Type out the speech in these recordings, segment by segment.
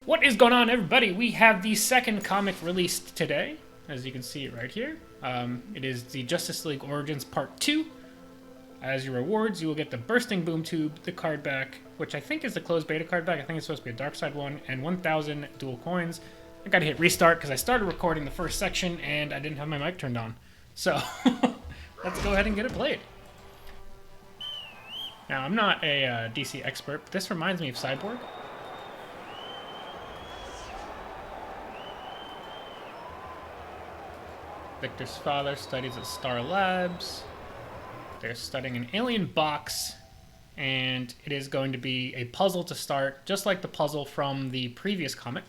What is going on, everybody? We have the second comic released today, as you can see it right here. It is the Justice League Origins Part 2. As your rewards, you will get the Bursting Boom Tube, the card back, which I think is the closed beta card back. I think it's supposed to be a Darkseid one, and 1,000 dual coins. I gotta hit restart because I started recording the first section and I didn't have my mic turned on. So, let's go ahead and get it played. Now, I'm not a DC expert, but this reminds me of Cyborg. Victor's father studies at Star Labs. They're studying an alien box, and it is going to be a puzzle to start, just like the puzzle from the previous comic,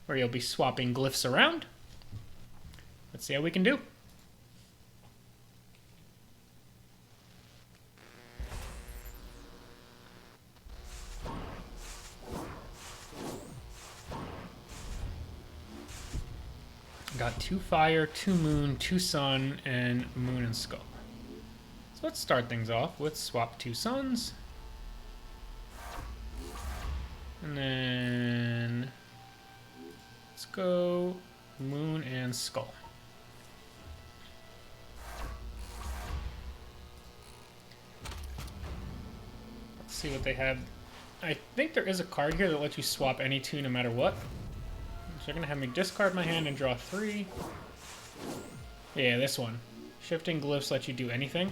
where you'll be swapping glyphs around. Let's see how we can do. Got 2 fire, 2 moon, 2 sun, and moon and skull. So let's start things off with swap 2 suns. And then let's go moon and skull. Let's see what they have. I think there is a card here that lets you swap any 2 no matter what. So you're gonna have me discard my hand and draw 3. Yeah, this one. Shifting glyphs lets you do anything.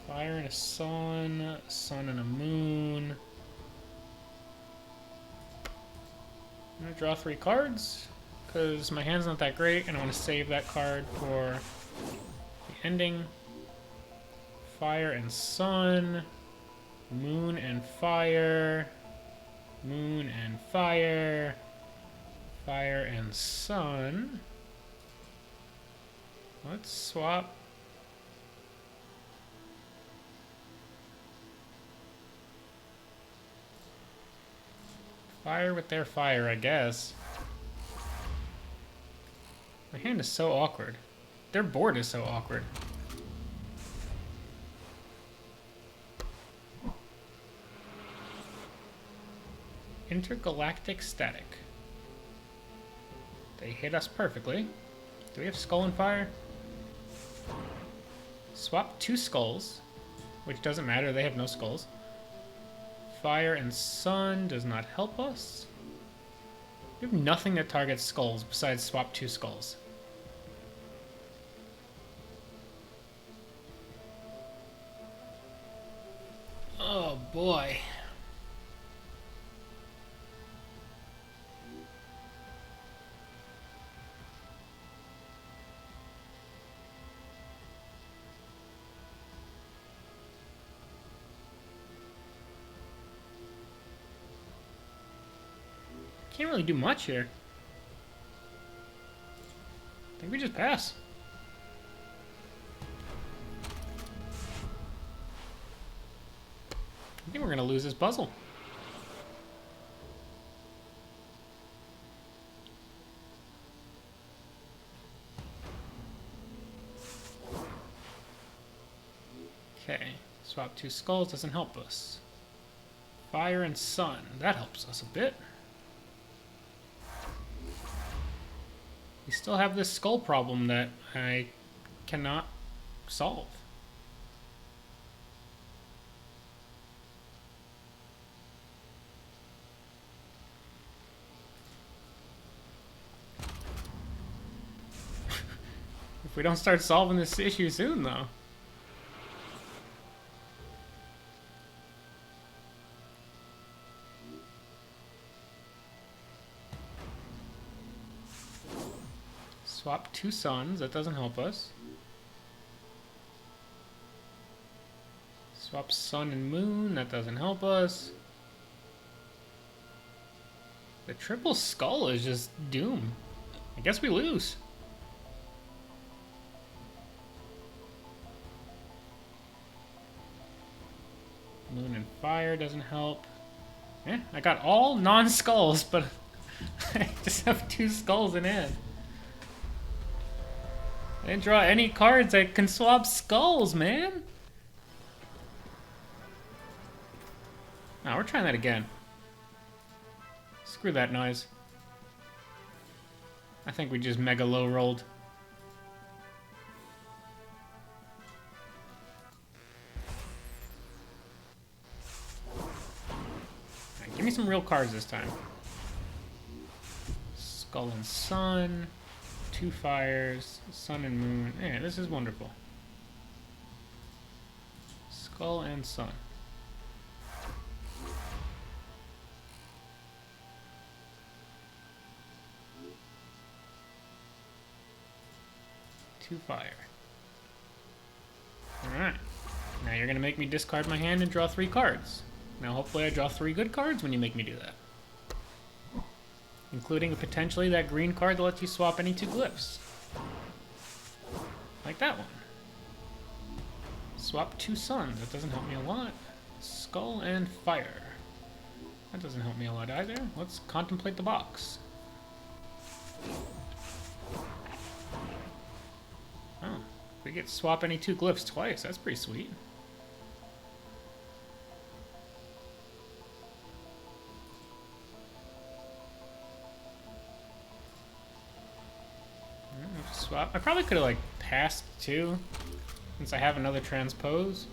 Fire and a sun, sun and a moon. I'm gonna draw 3 cards because my hand's not that great and I want to save that card for the ending. Fire and sun. Moon and fire, moon and fire, fire and sun. Let's swap. Fire with their fire, I guess. My hand is so awkward. Their board is so awkward. Intergalactic static. They hit us perfectly. Do we have skull and fire? Swap 2 skulls, which doesn't matter, they have no skulls. Fire and sun does not help us. We have nothing that targets skulls besides swap 2 skulls. Oh boy. Can't really do much here. I think we just pass. I think we're gonna lose this puzzle. Okay, swap 2 skulls doesn't help us. Fire and sun, that helps us a bit. We still have this skull problem that I cannot solve. If we don't start solving this issue soon, though. Swap 2 suns, that doesn't help us. Swap sun and moon, that doesn't help us. The triple skull is just doom. I guess we lose. Moon and fire doesn't help. Yeah, I got all non-skulls, but I just have 2 skulls in hand. I didn't draw any cards that can swap skulls, man. Now we're trying that again. Screw that noise. I think we just mega low rolled. Right, give me some real cards this time. Skull and Sun, 2 fires, Sun and Moon. Yeah, this is wonderful. Skull and Sun. Fire. Alright. Now you're going to make me discard my hand and draw 3 cards. Now hopefully I draw 3 good cards when you make me do that. Including potentially that green card that lets you swap any 2 glyphs. Like that one. Swap 2 suns. That doesn't help me a lot. Skull and Fire. That doesn't help me a lot either. Let's contemplate the box. Oh, we get to swap any 2 glyphs twice. That's pretty sweet. Swap. I probably could have like passed 2, since I have another transpose.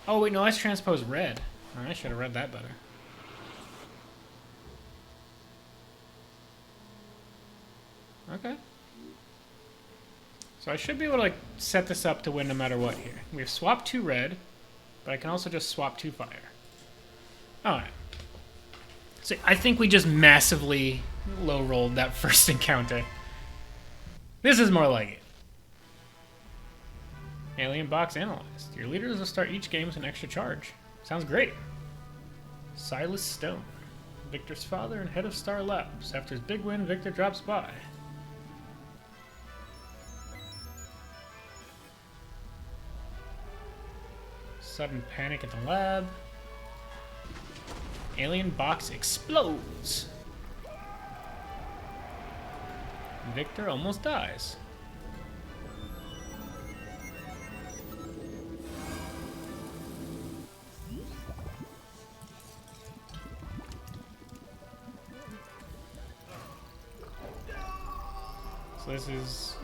Oh wait, no, that's transpose red. Oh, I should have read that better. Okay. So I should be able to like set this up to win no matter what here. We've swapped 2 red, but I can also just swap 2 fire. Alright. So I think we just massively low rolled that first encounter. This is more like it. Alien box analyzed. Your leaders will start each game with an extra charge. Sounds great. Silas Stone. Victor's father and head of Star Labs. After his big win, Victor drops by. Sudden panic at the lab. Alien box explodes. Victor almost dies. So this is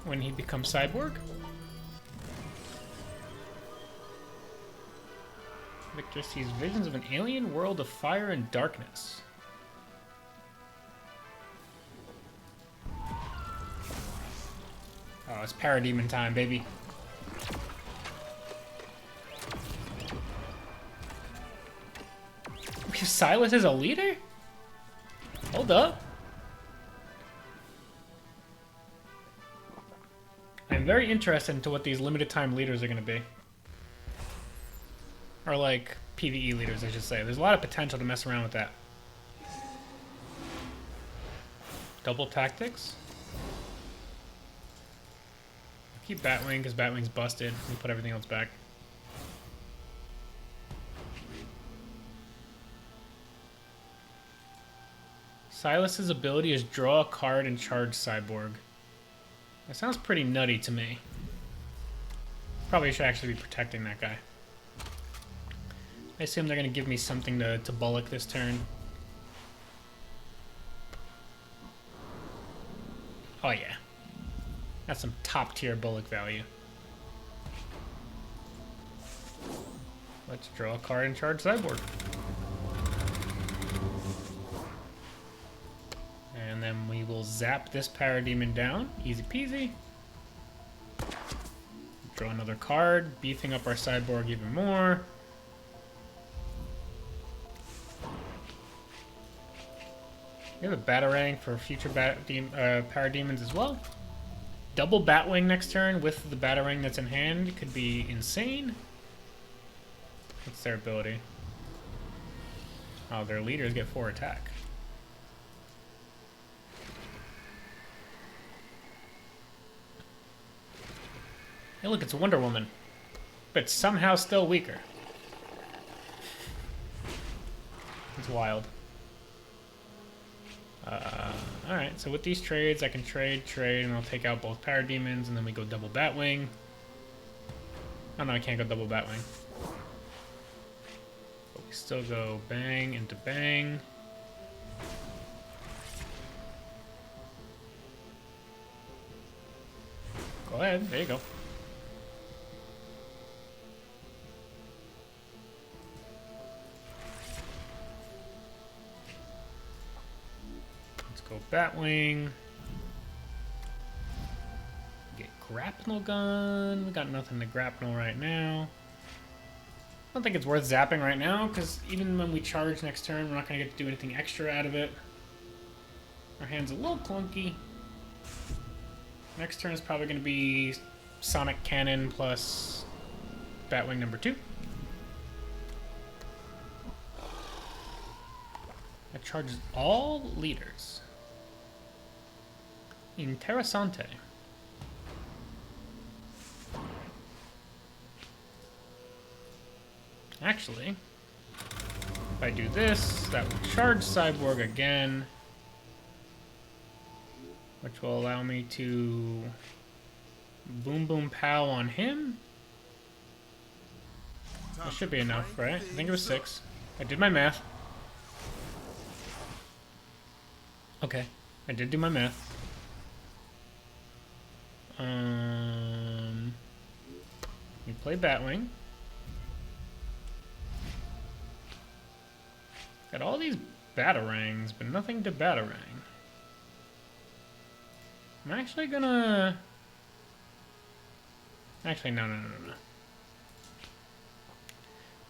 when he becomes Cyborg. Victor sees visions of an alien world of fire and darkness. Oh, it's Parademon time, baby. We have Silas as a leader? Hold up. I'm very interested into what these limited time leaders are going to be. Or like PVE leaders, I should say. There's a lot of potential to mess around with that. Double tactics. Keep Batwing because Batwing's busted. We put everything else back. Silas's ability is draw a card and charge Cyborg. That sounds pretty nutty to me. Probably should actually be protecting that guy. I assume they're going to give me something to bullock this turn. Oh yeah. That's some top tier bullock value. Let's draw a card and charge Cyborg. And then we will zap this Parademon down. Easy peasy. Draw another card, beefing up our Cyborg even more. We have a Batarang for future Parademons as well. Double Batwing next turn with the Batarang that's in hand could be insane. What's their ability? Oh, their leaders get 4 attack. Hey look, it's Wonder Woman. But somehow still weaker. It's wild. Alright, so with these trades, I can trade, and I'll take out both Parademons, and then we go double Batwing. Oh no, I can't go double Batwing. Still go bang into bang. Go ahead, there you go. Let's go Batwing. Get grapnel gun. We got nothing to grapnel right now. I don't think it's worth zapping right now, because even when we charge next turn, we're not going to get to do anything extra out of it. Our hand's a little clunky. Next turn is probably going to be Sonic Cannon plus Batwing number 2. That charges all leaders. Interessante. Actually, if I do this, that will charge Cyborg again, which will allow me to boom boom pow on him. That should be enough, right? I think it was 6. I did my math. Okay, I did do my math. You play Batwing. Got all these Batarangs, but nothing to Batarang. I'm actually gonna... Actually, no.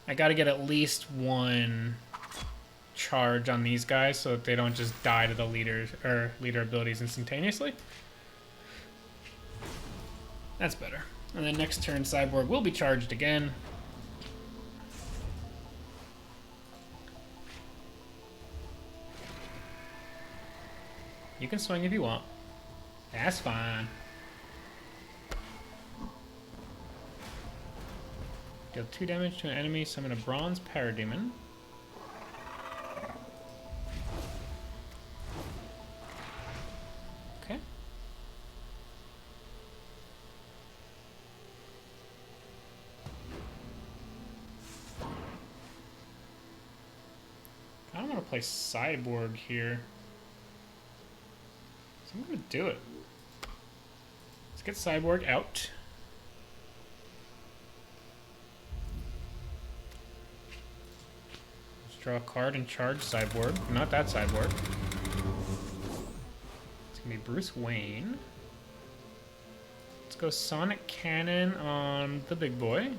I gotta get at least one charge on these guys so that they don't just die to the leader abilities instantaneously. That's better. And then next turn, Cyborg will be charged again. You can swing if you want. That's fine. Deal 2 damage to an enemy, summon a bronze parademon. Okay. I don't want to play Cyborg here. So I'm going to do it. Let's get Cyborg out. Let's draw a card and charge Cyborg. Not that Cyborg. It's going to be Bruce Wayne. Let's go Sonic Cannon on the big boy.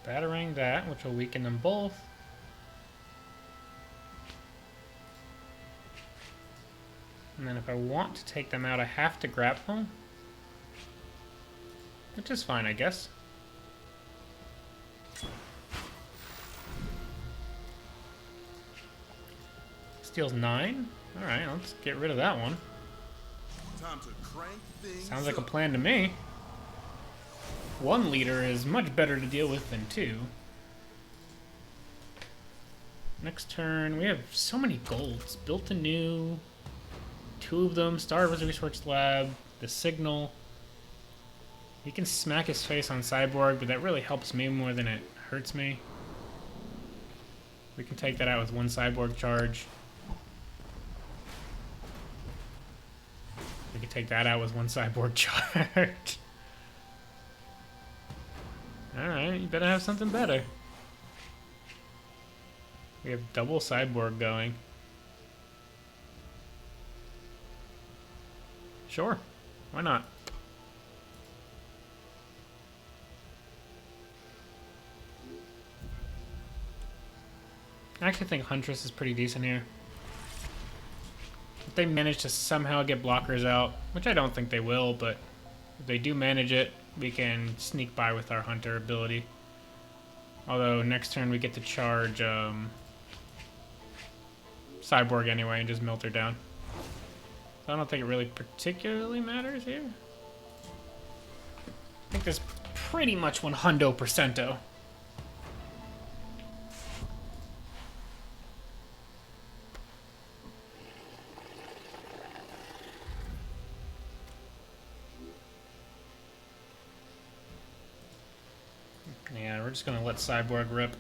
Batarang that, which will weaken them both. And then if I want to take them out, I have to grapple. Which is fine, I guess. Steals 9? Alright, let's get rid of that one. Time to crank things Sounds like a up. plan to me. One leader is much better to deal with than 2. Next turn, we have so many golds. Built anew. 2 of them. Star Research Lab. The Signal. He can smack his face on Cyborg, but that really helps me more than it hurts me. We can take that out with 1 Cyborg charge. We can take that out with 1 Cyborg charge. Alright, you better have something better. We have double Cyborg going. Sure, why not? I actually think Huntress is pretty decent here. If they manage to somehow get blockers out, which I don't think they will, but if they do manage it, we can sneak by with our Hunter ability. Although next turn we get to charge Cyborg anyway and just melt her down. So I don't think it really particularly matters here. I think that's pretty much 100%. Yeah, we're just gonna let Cyborg rip.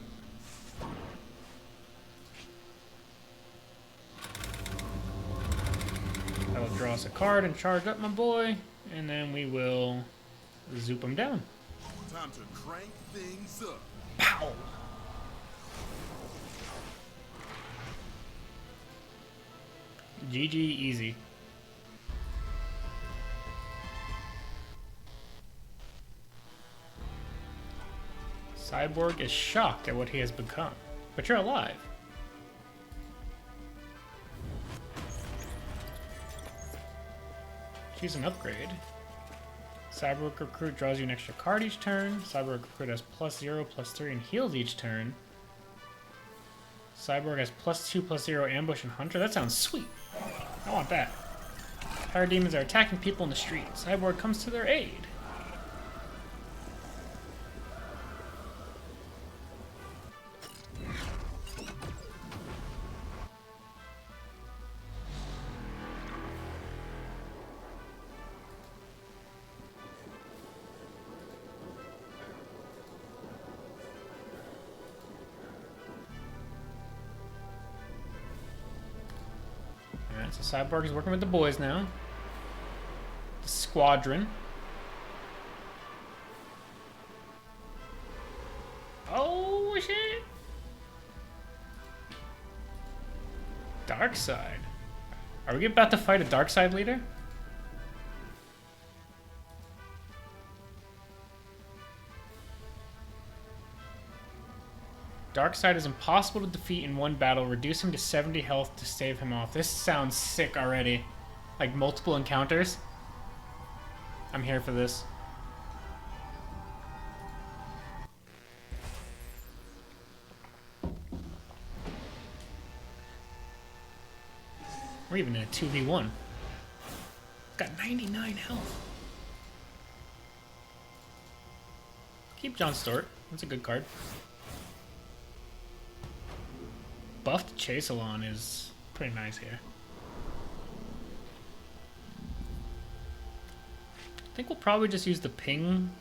That'll draw us a card and charge up my boy, and then we will zoop him down. Time to crank things up. Pow! GG easy. Cyborg is shocked at what he has become. But you're alive. Choose an upgrade. Cyborg Recruit draws you an extra card each turn. Cyborg Recruit has +0, +3, and heals each turn. Cyborg has +2, +0, ambush, and hunter. That sounds sweet. I want that. Parademons are attacking people in the street. Cyborg comes to their aid. Alright, so Cyborg is working with the boys now. The squadron. Oh shit! Darkseid. Are we about to fight a Darkseid leader? Darkseid is impossible to defeat in one battle. Reduce him to 70 health to stave him off. This sounds sick already. Like multiple encounters. I'm here for this. We're even in a 2v1. Got 99 health. Keep John Stewart. That's a good card. Buffed Chaselon is pretty nice here. I think we'll probably just use the ping,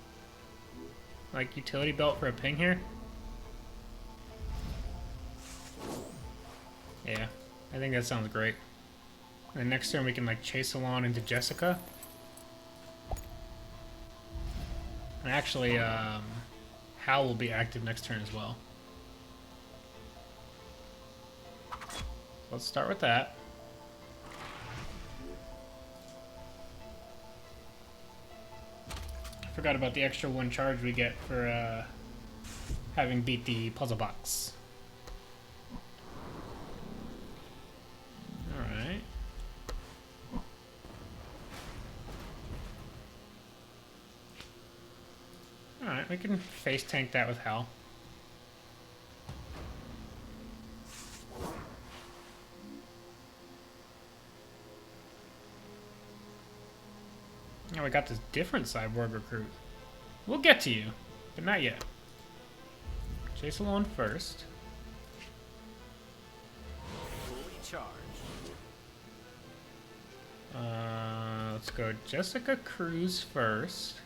like utility belt for a ping here. Yeah, I think that sounds great. And then next turn we can like Chaselon into Jessica. And actually, Hal will be active next turn as well. Let's start with that. I forgot about the extra 1 charge we get for having beat the puzzle box. Alright. Alright, we can face tank that with Hal. Now we got this different Cyborg recruit. We'll get to you, but not yet. Chaselon first. Fully charged. Let's go Jessica Cruz first.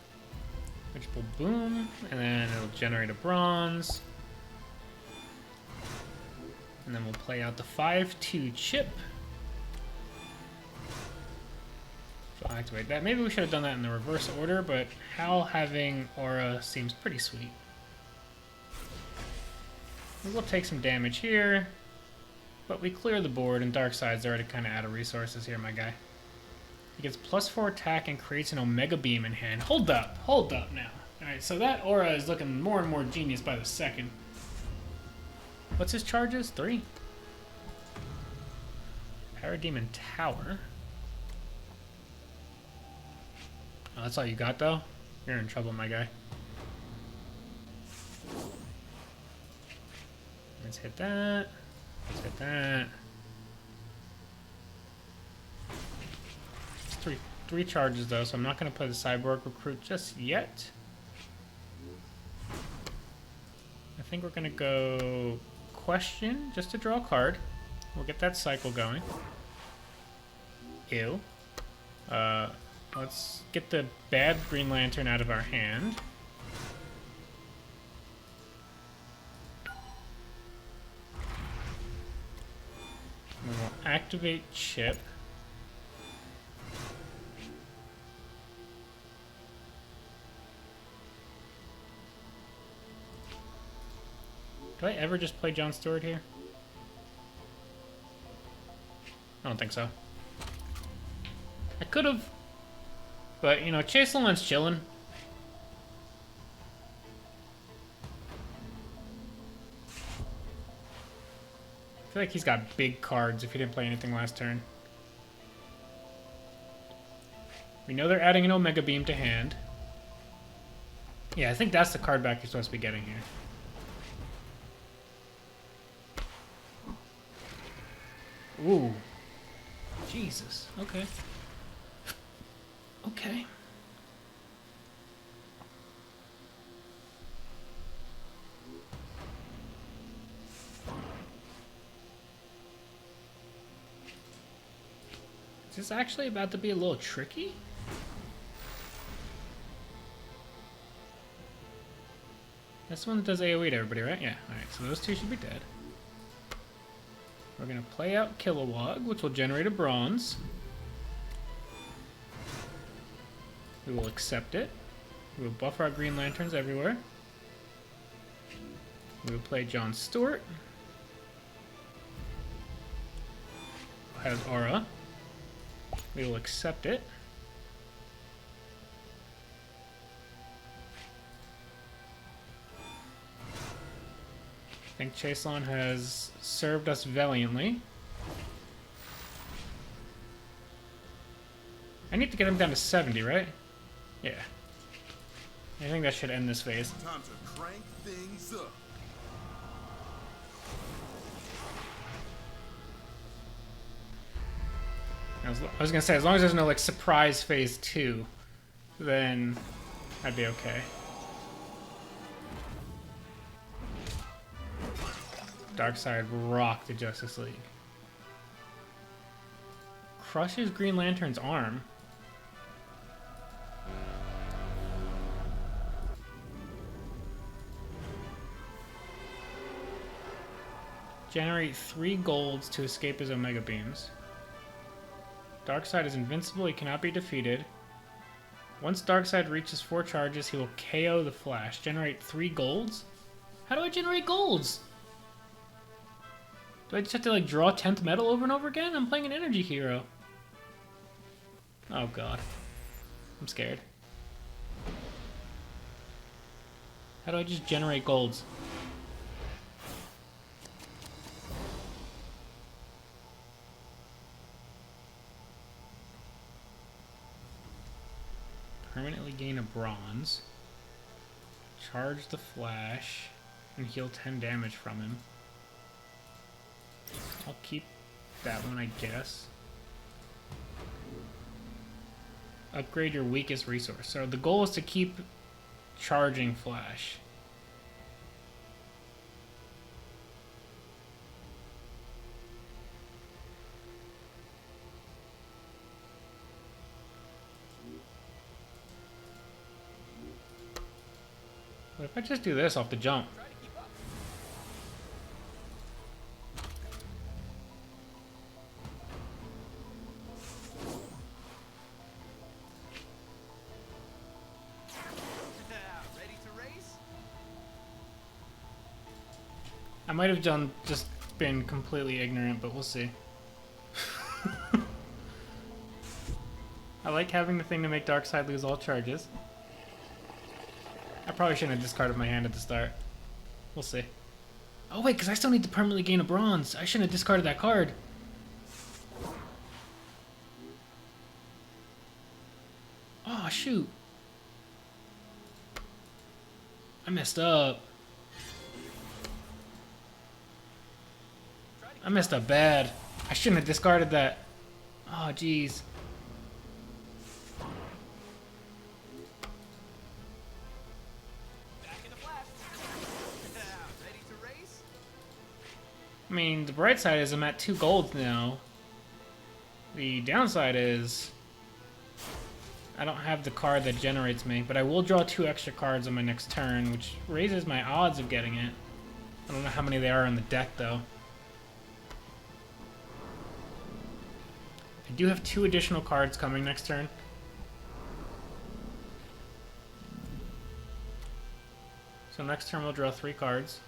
Which will boom, and then it'll generate a bronze. And then we'll play out the 5/2 chip. So I'll activate that. Maybe we should have done that in the reverse order, but Hal having Aura seems pretty sweet. We'll take some damage here, but we clear the board, and Darkseid's already kind of out of resources here, my guy. He gets +4 attack and creates an Omega Beam in hand. Hold up now. Alright, so that Aura is looking more and more genius by the second. What's his charges? 3? Parademon Tower. Oh, that's all you got, though? You're in trouble, my guy. Let's hit that. Let's hit that. three charges though, so I'm not going to play the Cyborg recruit just yet. I think we're going to go question just to draw a card. We'll get that cycle going. Ew. Let's get the bad Green Lantern out of our hand. And we'll activate Chip. Do I ever just play John Stewart here? I don't think so. I could have, but you know, Chase Lalonde's chilling. I feel like he's got big cards if he didn't play anything last turn. We know they're adding an Omega Beam to hand. Yeah, I think that's the card back you're supposed to be getting here. Ooh. Jesus. Okay. Okay. Is this actually about to be a little tricky? This one does AoE to everybody, right? Yeah. Alright, so those two should be dead. We're going to play out Kilowog, which will generate a bronze. We will accept it. We will buff our Green Lanterns everywhere. We will play John Stewart. Who has Aura. We will accept it. I think Chaselon has served us valiantly. I need to get him down to 70, right? Yeah. I think that should end this phase. Time to crank things up. I was gonna say, as long as there's no like surprise phase 2, then I'd be okay. Darkseid rocked the Justice League. Crushes Green Lantern's arm. Generate 3 golds to escape his Omega Beams. Darkseid is invincible, he cannot be defeated. Once Darkseid reaches 4 charges, he will KO the Flash. Generate 3 golds? How do I generate golds? Do I just have to like draw 10th metal over and over again? I'm playing an energy hero. Oh god. I'm scared. How do I just generate golds? Permanently gain a bronze. Charge the Flash and heal 10 damage from him. I'll keep that one, I guess. Upgrade your weakest resource. So the goal is to keep charging Flash. What if I just do this off the jump? I might have just been completely ignorant, but we'll see. I like having the thing to make Darkseid lose all charges. I probably shouldn't have discarded my hand at the start. We'll see. Oh wait, because I still need to permanently gain a bronze. I shouldn't have discarded that card. Oh shoot. I messed up. I messed up bad. I shouldn't have discarded that. Oh jeez. mean, the bright side is I'm at 2 golds now. The downside is I don't have the card that generates me, but I will draw 2 extra cards on my next turn, which raises my odds of getting it. I don't know how many there are in the deck, though. I do have 2 additional cards coming next turn. So next turn we'll draw 3 cards.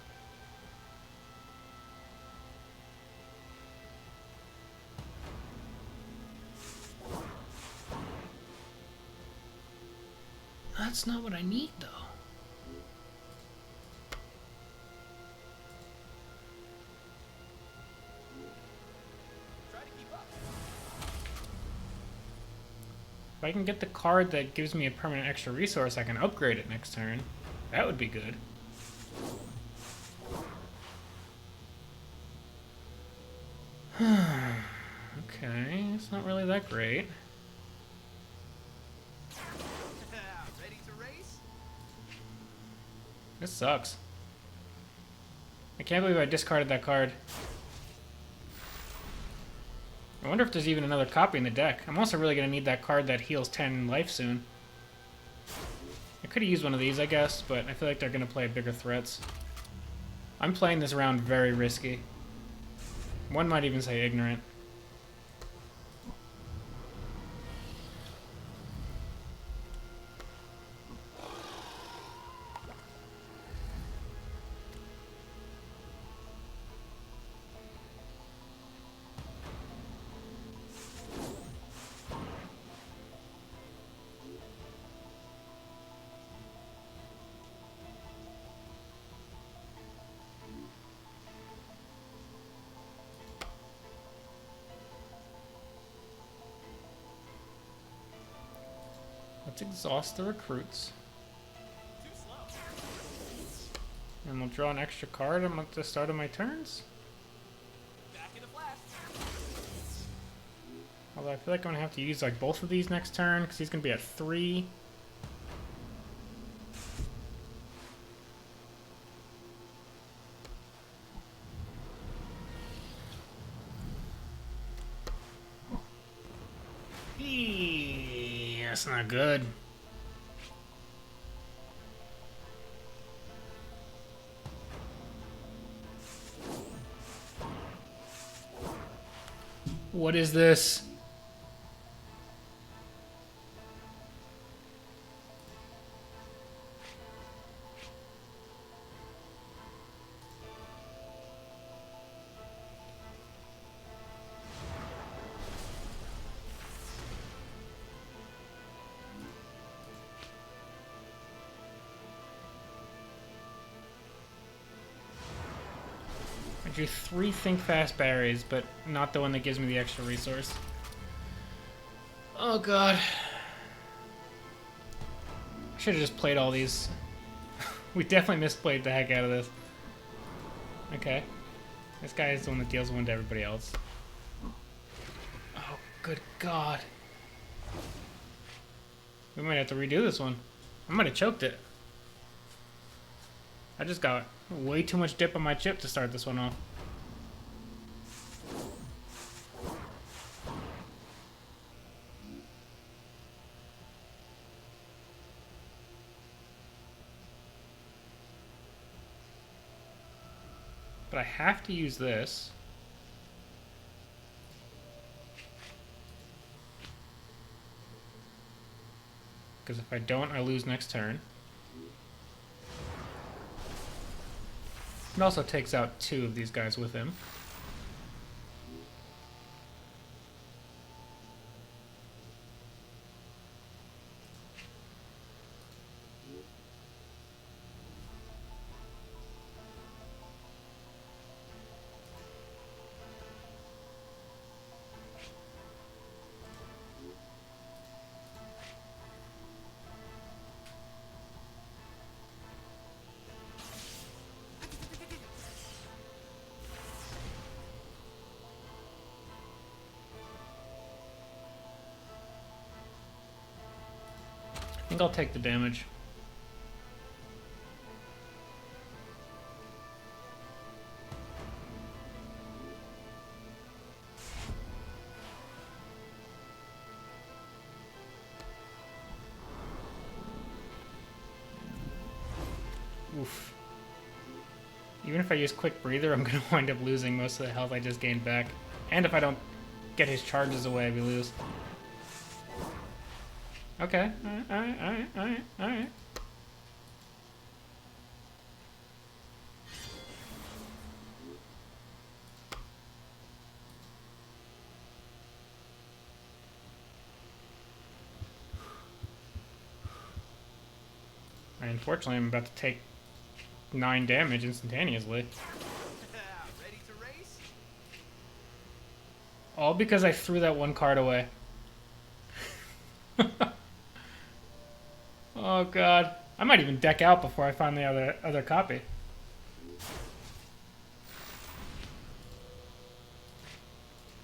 That's not what I need, though. Try to keep up. If I can get the card that gives me a permanent extra resource, I can upgrade it next turn. That would be good. Okay, it's not really that great. Ready to race? This sucks. I can't believe I discarded that card. I wonder if there's even another copy in the deck. I'm also really going to need that card that heals 10 life soon. I could have used one of these, I guess, but I feel like they're going to play bigger threats. I'm playing this round very risky. One might even say ignorant. Let's exhaust the recruits. Too slow. And we'll draw an extra card at the start of my turns. Back in a flash. Although I feel like I'm gonna have to use like both of these next turn because he's gonna be at 3. That's not good. What is this? I drew 3 Think Fast berries, but not the one that gives me the extra resource. Oh god. I should have just played all these. We definitely misplayed the heck out of this. Okay. This guy is the one that deals one to everybody else. Oh, good god. We might have to redo this one. I might have choked it. I just got way too much dip on my chip to start this one off. But I have to use this. Because if I don't, I lose next turn. It also takes out 2 of these guys with him. I think I'll take the damage. Oof. Even if I use Quick Breather, I'm going to wind up losing most of the health I just gained back. And if I don't get his charges away, we lose. Okay. Alright. Unfortunately, I'm about to take 9 damage instantaneously. Ready to race? All because I threw that one card away. Oh god. I might even deck out before I find the other copy.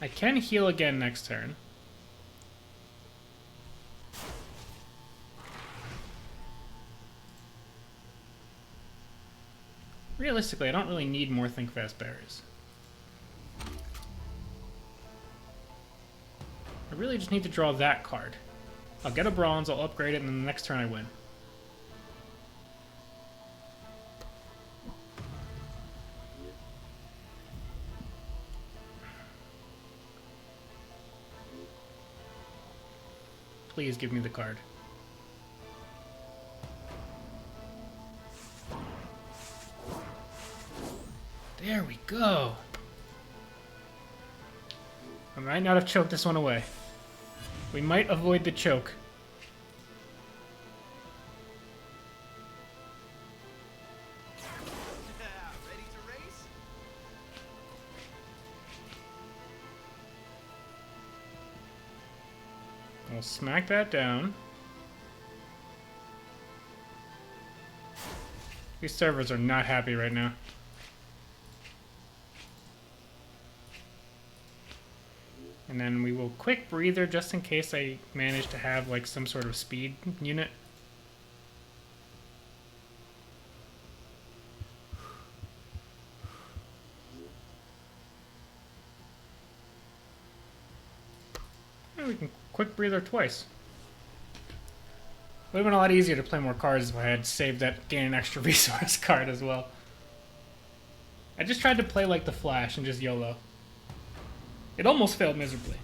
I can heal again next turn. Realistically, I don't really need more Think Fast berries. I really just need to draw that card. I'll get a bronze, I'll upgrade it, and then the next turn I win. Please give me the card. There we go. I might not have choked this one away. We might avoid the choke. Ready to race? We'll smack that down. These servers are not happy right now. And then we will Quick Breather just in case I manage to have like some sort of speed unit. And we can Quick Breather twice. Would have been a lot easier to play more cards if I had saved that gain an extra resource card as well. I just tried to play like the Flash and just YOLO. It almost failed miserably.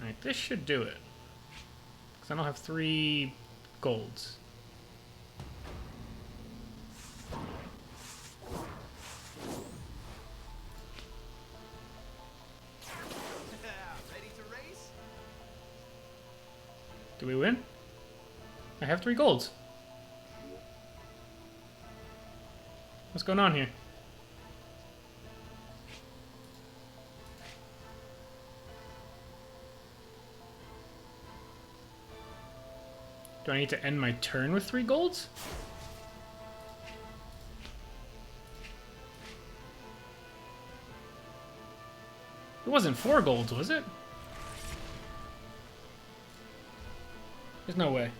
Alright, this should do it. Because I don't have 3 golds. Ready to race? Do we win? I have 3 golds. What's going on here? Do I need to end my turn with 3 golds? It wasn't 4 golds, was it? There's no way.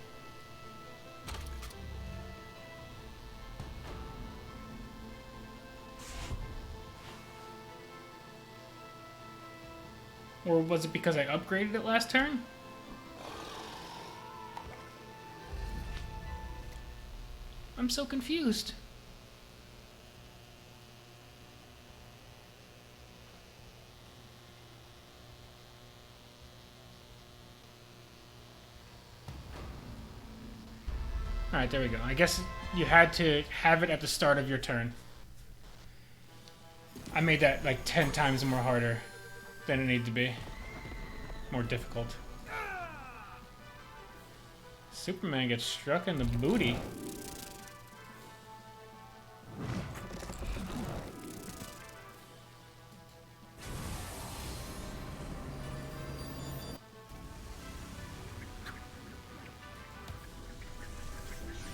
Or was it because I upgraded it last turn? I'm so confused. Alright, there we go. I guess you had to have it at the start of your turn. I made that like 10 times more harder than it needed to be. More difficult. Superman gets struck in the booty.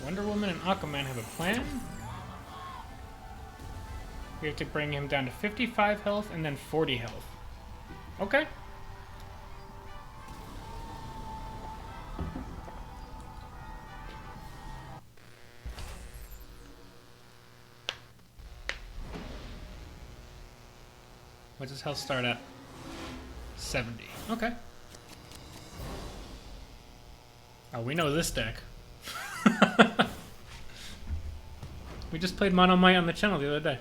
Wonder Woman and Aquaman have a plan. We have to bring him down to 55 health and then 40 health. Okay. What does health start at? 70. Okay. Oh, we know this deck. We just played Mono Might on the channel the other day.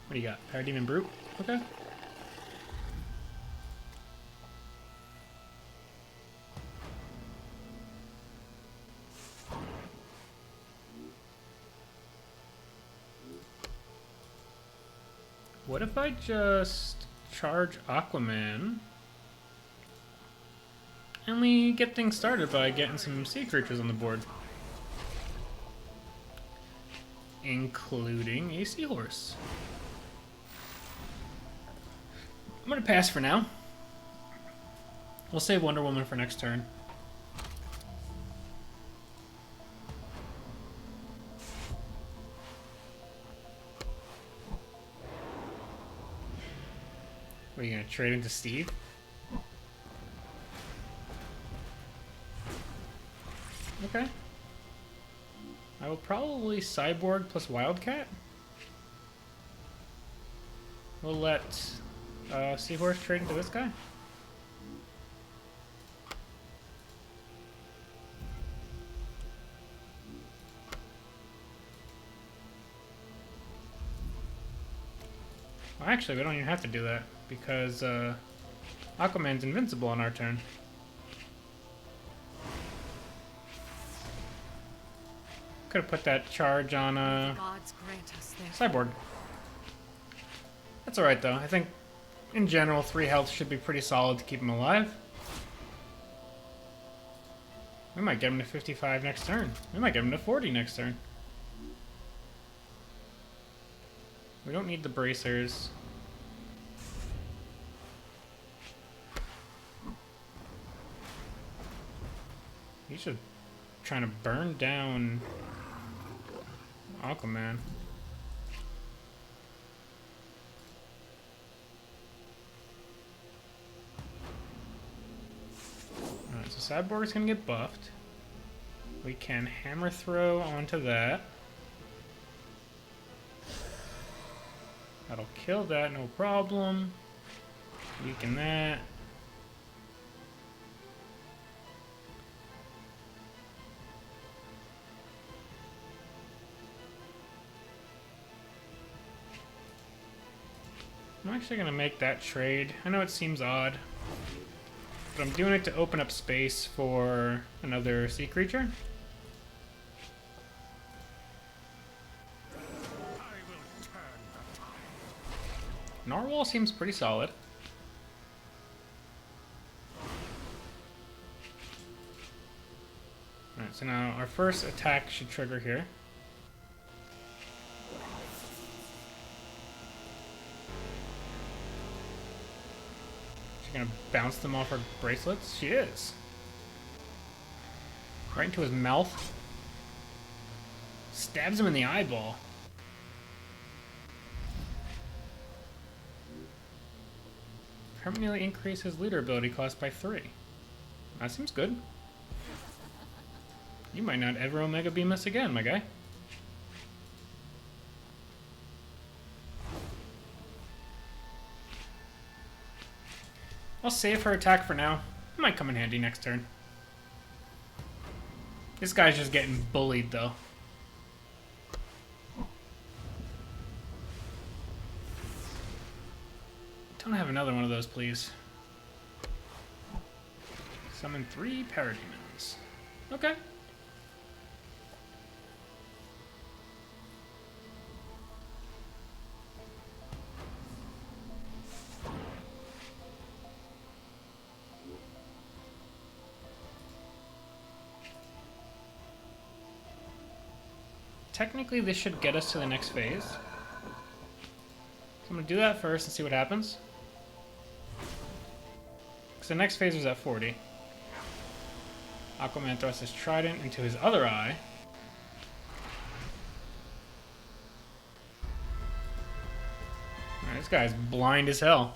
What do you got? Parademon Brute? Okay. What if I just charge Aquaman and we get things started by getting some sea creatures on the board? Including a seahorse. I'm gonna pass for now. We'll save Wonder Woman for next turn. What, are you gonna trade into Steve? Okay. I will probably Cyborg plus Wildcat. We'll let Seahorse trade into this guy. Well, actually, we don't even have to do that because Aquaman's invincible on our turn. Could have put that charge on Gods grant us their Cyborg. That's alright though. I think in general 3 health should be pretty solid to keep him alive. We might get him to 55 next turn. We might get him to 40 next turn. We don't need the bracers. He should trying to burn down Aquaman. Alright, so Cyborg's gonna get buffed. We can hammer throw onto that. That'll kill that, no problem. Weaken that. I'm actually going to make that trade. I know it seems odd, but I'm doing it to open up space for another sea creature. Narwhal seems pretty solid. Alright, so now our first attack should trigger here. Gonna bounce them off her bracelets? She is. Right into his mouth. Stabs him in the eyeball. Permanently increase his leader ability cost by 3. That seems good. You might not ever Omega Beam us again, my guy. I'll save her attack for now. It might come in handy next turn. This guy's just getting bullied, though. Don't have another one of those, please. Summon 3 Parademons. Okay. Technically, this should get us to the next phase. So I'm going to do that first and see what happens. Because the next phase was at 40. Aquaman thrusts his trident into his other eye. Alright, this guy's blind as hell.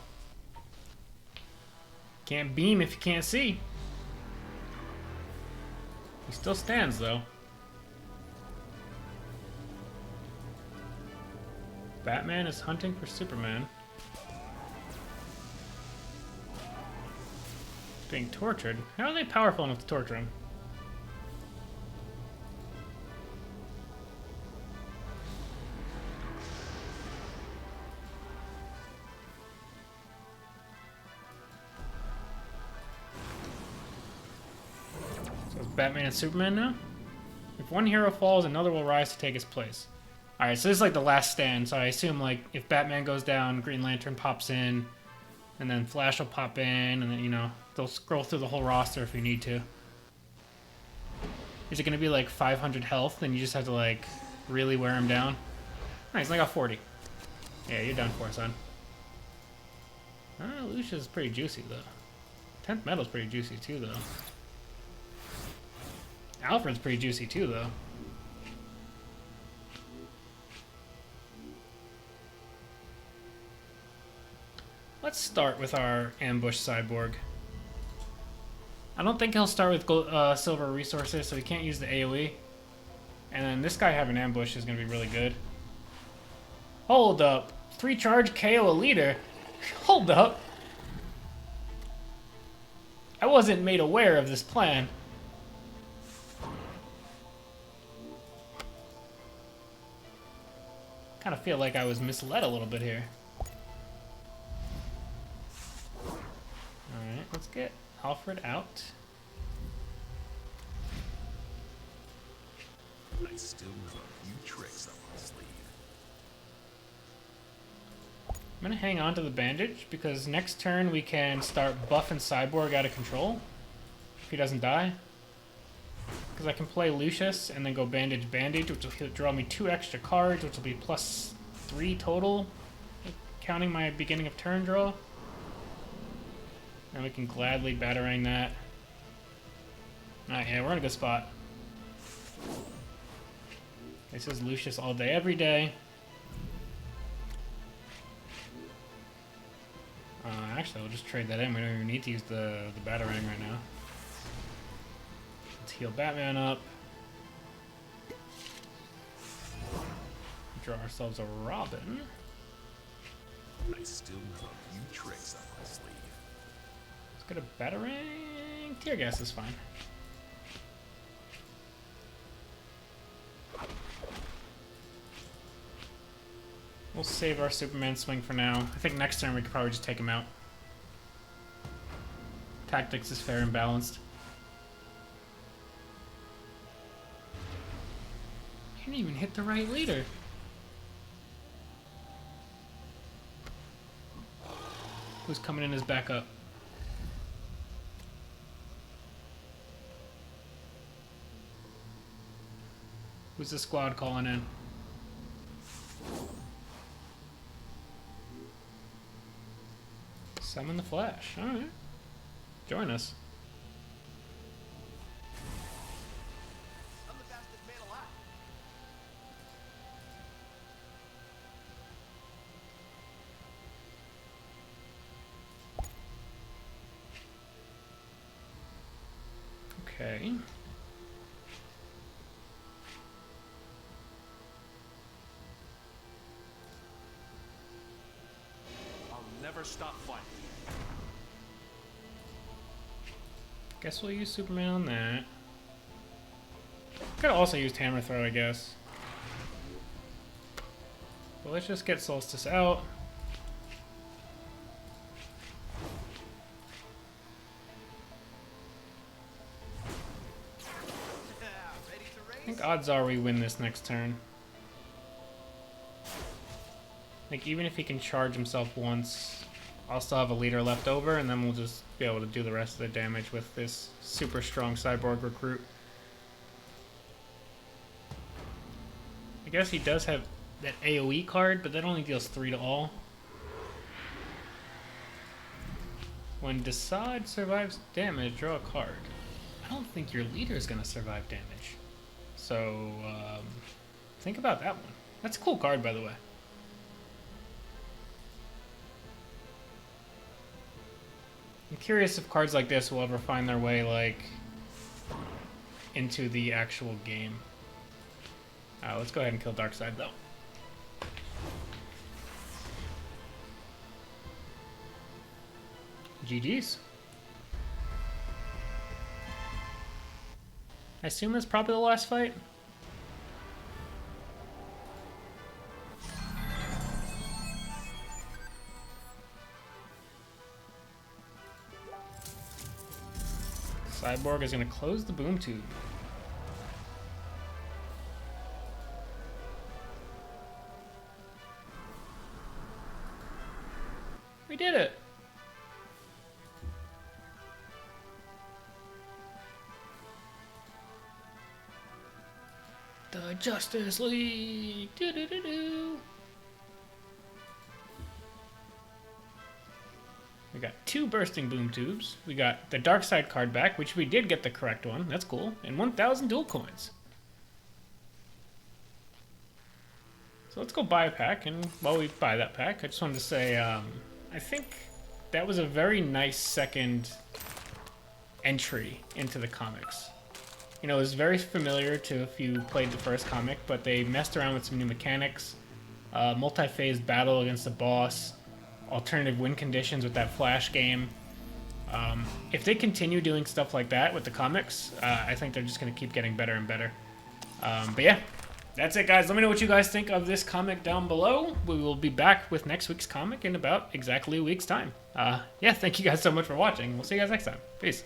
Can't beam if you can't see. He still stands, though. Batman is hunting for Superman. He's being tortured. How are they powerful enough to torture him? Batman and Superman now. If one hero falls, another will rise to take his place. Alright, so this is like the last stand, so I assume like if Batman goes down, Green Lantern pops in, and then Flash will pop in, and then, you know, they'll scroll through the whole roster if you need to. Is it going to be like 500 health, then you just have to like really wear him down? Alright, he's only got 40. Yeah, you're done for, son. Lucia's pretty juicy, though. 10th Metal's pretty juicy, too, though. Alfred's pretty juicy, too, though. Let's start with our ambush Cyborg. I don't think he'll start with silver resources, so he can't use the AoE. And then this guy having ambush is going to be really good. Hold up. 3 charge KO a leader? Hold up. I wasn't made aware of this plan. Kind of feel like I was misled a little bit here. Alright, let's get Alfred out. I still have a few tricks up my sleeve. I'm gonna hang on to the bandage because next turn we can start buffing Cyborg out of control if he doesn't die. Because I can play Lucius and then go bandage, which will draw me 2 extra cards, which will be +3 total, counting my beginning of turn draw. And we can gladly Batarang that. Alright, yeah, we're in a good spot. This is Lucius all day, every day. Actually, I'll just trade that in. We don't even need to use the Batarang right now. Let's heal Batman up. Draw ourselves a Robin. I still have a few tricks up my sleeve. Let's get a Batarang. Tear gas is fine. We'll save our Superman swing for now. I think next turn we could probably just take him out. Tactics is fair and balanced. He didn't even hit the right leader. Who's coming in as backup? Who's the squad calling in? Summon the Flash. Alright. Join us. I'm the fastest man alive. Okay. I'll never stop fighting. Guess we'll use Superman on that. Could also use Hammer Throw, I guess. But let's just get Solstice out. Ready to I race? think odds are we win this next turn. Like, even if he can charge himself once, I'll still have a leader left over, and then we'll just be able to do the rest of the damage with this super strong Cyborg recruit. I guess he does have that AoE card, but that only deals 3 to all. When Darkseid survives damage, draw a card. I don't think your leader is going to survive damage. So, think about that one. That's a cool card, by the way. I'm curious if cards like this will ever find their way, like, into the actual game. Let's go ahead and kill Darkseid, though. GG's. I assume that's probably the last fight. Cyborg is going to close the boom tube. We did it! The Justice League! Doo-doo-doo-doo. We got 2 bursting boom tubes. We got the Darkseid card back, which we did get the correct one. That's cool. And 1,000 dual coins. So let's go buy a pack. And while we buy that pack, I just wanted to say, I think that was a very nice second entry into the comics. You know, it was very familiar to if you played the first comic, but they messed around with some new mechanics. Multi-phase battle against the boss. Alternative win conditions with that Flash game. If they continue doing stuff like that with the comics, I think they're just going to keep getting better and better. But yeah, that's it, guys. Let me know what you guys think of this comic down below. We will be back with next week's comic in about exactly a week's time. Yeah, thank you guys so much for watching. We'll see you guys next time. Peace.